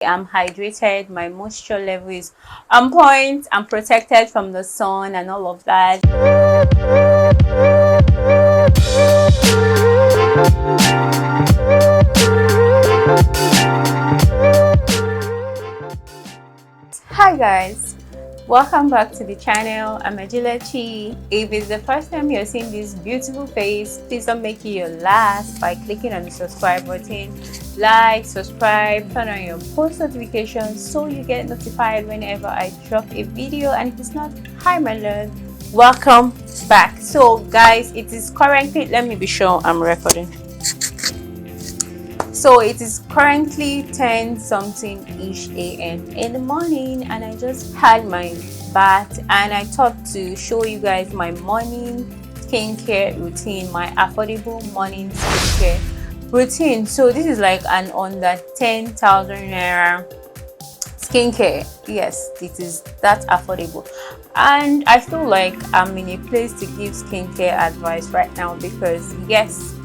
I'm hydrated, my moisture level is on point, I'm protected from the sun and all of that. Hi guys, welcome back to the channel. I'm Ajilechi. If it's the first time you're seeing this beautiful face, please don't make it your last by clicking on the subscribe button. Like, subscribe, turn on your post notifications so you get notified whenever I drop a video. And if it's not, hi my love, welcome back. So guys, it is currently, let me be sure I'm recording. So it is currently 10 something ish a.m. in the morning, and I just had my bath, and I thought to show you guys my morning skincare routine, my affordable morning skincare routine. So this is like an under 10,000 naira skincare. Yes, it is that affordable, and I feel like I'm in a place to give skincare advice right now because yes,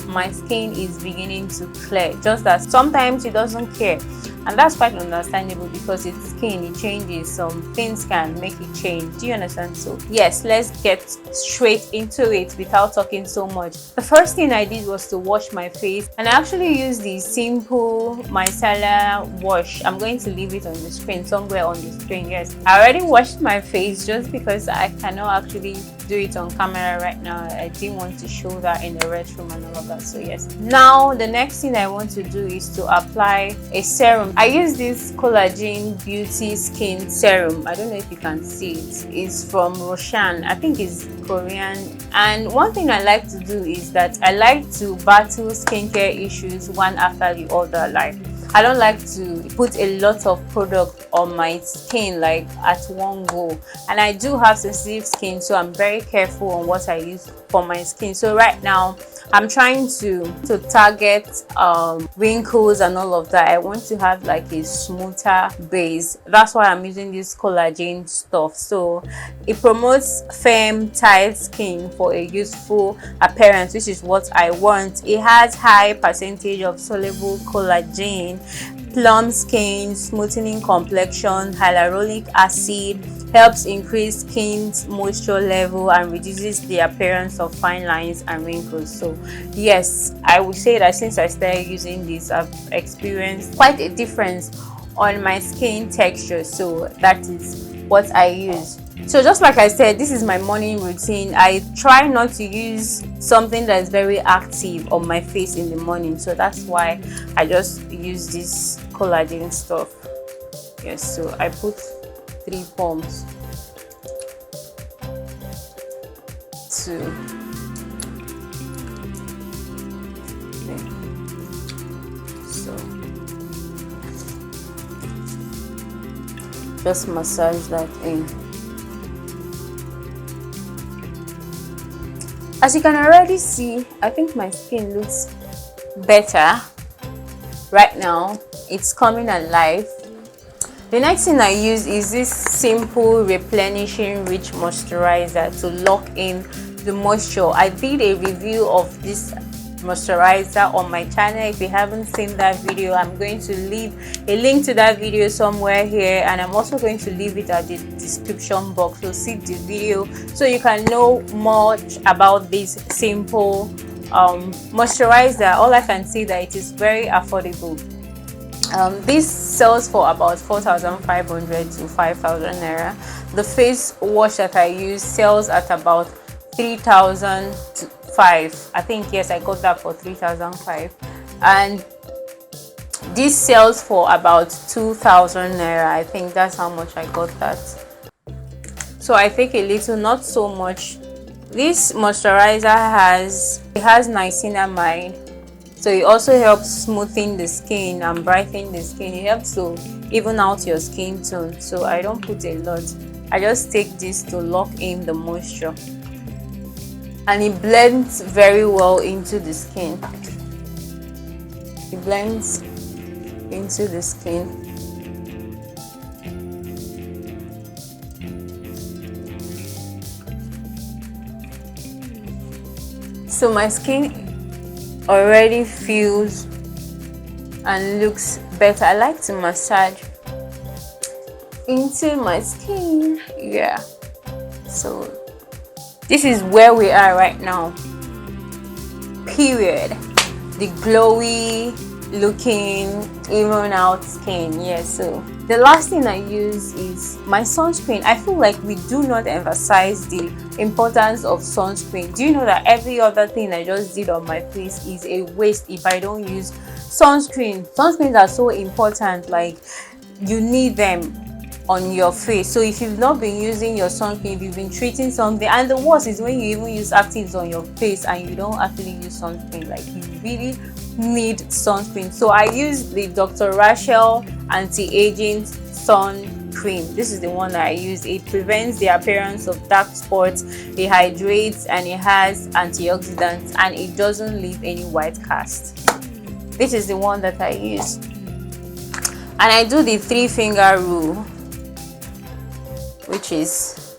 my skin is beginning to clear, just that sometimes it doesn't care, and that's quite understandable because it's skin, it changes, some things can make it change. Do you understand? So yes, let's get straight into it without talking so much. The first thing I did was to wash my face, and I actually used the simple micellar wash. I'm going to leave it on the screen, somewhere on the screen. Yes, I already washed my face just because I cannot actually do it on camera right now. I didn't want to show that in the restroom and all of that. So yes, now the next thing I want to do is to apply a serum. I use this collagen beauty skin serum. I don't know if you can see it. It's from Roshan, I think it's Korean. And one thing I like to do is that I like to battle skincare issues one after the other. Like, I don't like to put a lot of product on my skin like at one go, and I do have sensitive skin, so I'm very careful on what I use for my skin. So right now I'm trying to target wrinkles and all of that. I want to have like a smoother base. That's why I'm using this collagen stuff. So it promotes firm, tight skin for a youthful appearance, which is what I want. It has high percentage of soluble collagen, plump skin, smoothing complexion, hyaluronic acid, helps increase skin's moisture level and reduces the appearance of fine lines and wrinkles. So yes, I would say that since I started using this, I've experienced quite a difference on my skin texture. So that is what I use. So just like I said, this is my morning routine. I try not to use something that is very active on my face in the morning, so that's why I just use this collagen stuff. Yes, so I put 3 pumps to so just massage that in. As you can already see, I think my skin looks better right now. It's coming alive. The next thing I use is this simple replenishing rich moisturizer to lock in the moisture. I did a review of this moisturizer on my channel. If you haven't seen that video, I'm going to leave a link to that video somewhere here, and I'm also going to leave it at the description box. So see the video so you can know much about this simple moisturizer. All I can say that it is very affordable. This sells for about 4,500 to 5,000 naira. The face wash that I use sells at about 3,005. I think, yes, I got that for 3,005, and this sells for about 2,000 naira. I think that's how much I got that. So I take a little, not so much. This moisturizer has niacinamide, so it also helps smoothing the skin and brightening the skin. It helps to even out your skin tone. So I don't put a lot. I just take this to lock in the moisture, and it blends very well into the skin. It blends into the skin. So my skin already feels and looks better. I like to massage into my skin. Yeah, so this is where we are right now, period. The glowy looking even out skin. Yeah, so the last thing I use is my sunscreen. I feel like we do not emphasize the importance of sunscreen. Do you know that every other thing I just did on my face is a waste if I don't use sunscreen? Sunscreens are so important, like you need them on your face. So if you've not been using your sunscreen, if you've been treating something, and the worst is when you even use actives on your face and you don't actually use sunscreen, like you really need sunscreen. So I use the Dr. Rachel anti-aging sun cream. This is the one that I use. It prevents the appearance of dark spots, it hydrates, and it has antioxidants, and it doesn't leave any white cast. This is the one that I use, and I do the 3-finger rule, which is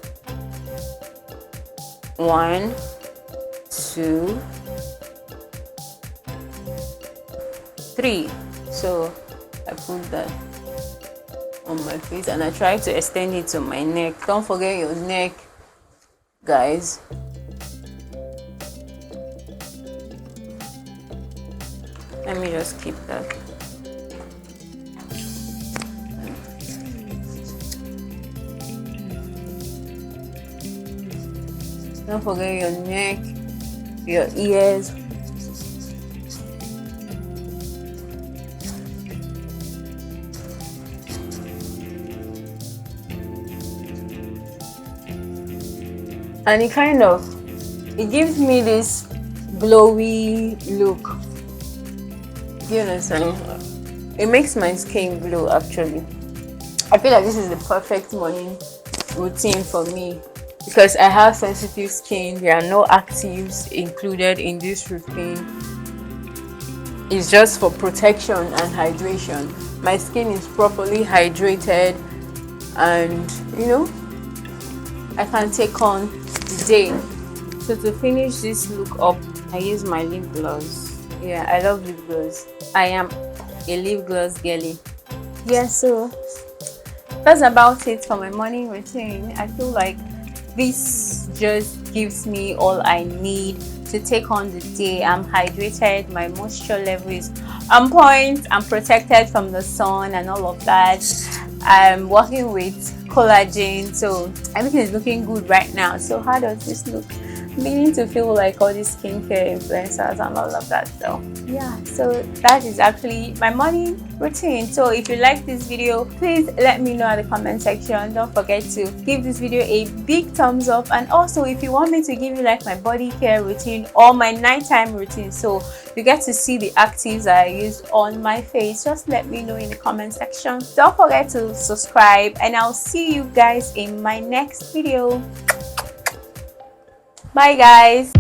1, 2, 3. So I put that on my face and I try to extend it to my neck. Don't forget your neck, guys. Let me just keep that. Don't forget your neck, your ears. And it gives me this glowy look. Do you understand? It makes my skin glow actually. I feel like this is the perfect morning routine for me because I have sensitive skin. There are no actives included in this routine. It's just for protection and hydration. My skin is properly hydrated, and I can take on the day. So to finish this look up, I use my lip gloss. Yeah, I love lip gloss. I am a lip gloss girly. Yeah, so that's about it for my morning routine. I feel like this just gives me all I need to take on the day. I'm hydrated, my moisture level is on point, I'm protected from the sun and all of that. I'm working with collagen, so everything is looking good right now. So how does this look? I'm beginning to feel like all these skincare influencers and all of that. So yeah, so that is actually my morning routine. So if you like this video, please let me know at the comment section. Don't forget to give this video a big thumbs up, and also if you want me to give you like my body care routine or my nighttime routine, so you get to see the actives that I use on my face, just let me know in the comment section. Don't forget to subscribe, and I'll see you guys in my next video. Bye guys.